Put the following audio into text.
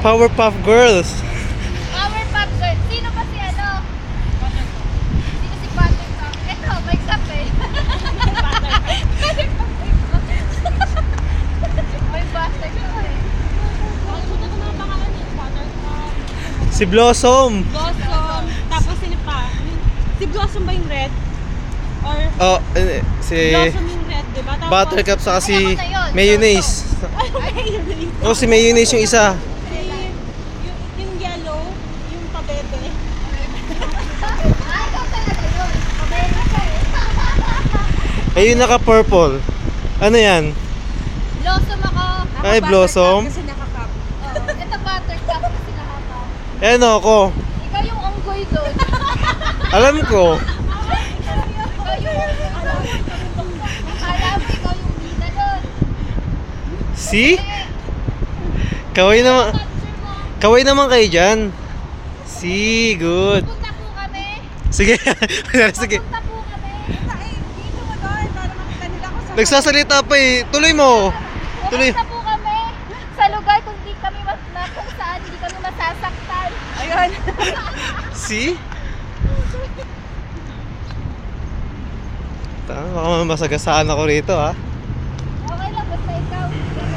Powerpuff Girls. Powerpuff Girls. Sino ba si ano? Sino si Buttercup? Eto, may cup eh. May Buttercup eh. Nakalimutan ko mga pangalan niya. Buttercup. Si Blossom. Blossom. Tapos sino pa? Si Blossom ba yung red? Or Oh, si Blossom yung red, diba? Tapos, Buttercup saka si Ay, ako na yun. Mayonnaise. Ay, mayonnaise. Oh, si Mayonnaise yung isa. Yung yellow, yung pabebe. Ah, ikaw talaga yun. Pabebe ka eh. Ayun, naka-purple. Ano yan? Blossom ako. Ay, Blossom. Kasi nakakap. Oh, ito Buttercup kasi nakaka. Ano ako? Ikaw yung onggoy doon. Alam ko. Ikaw yung akala mo ikaw yung bida doon. Si? Kaway naman. Capture mo. Kaway naman kayo dyan. Si, good. Punta po kami. Sige. Sige. Punta po kami. Dito mo doon, para makita nila ako sa... Nagsasalita pa eh. Tuloy mo. Tuloy. Pupunta po kami sa lugar kung di kami kung saan hindi kami masasaktan. Ayun. Si? Baka masagasaan ako rito ha. Okay lang, basta ikaw.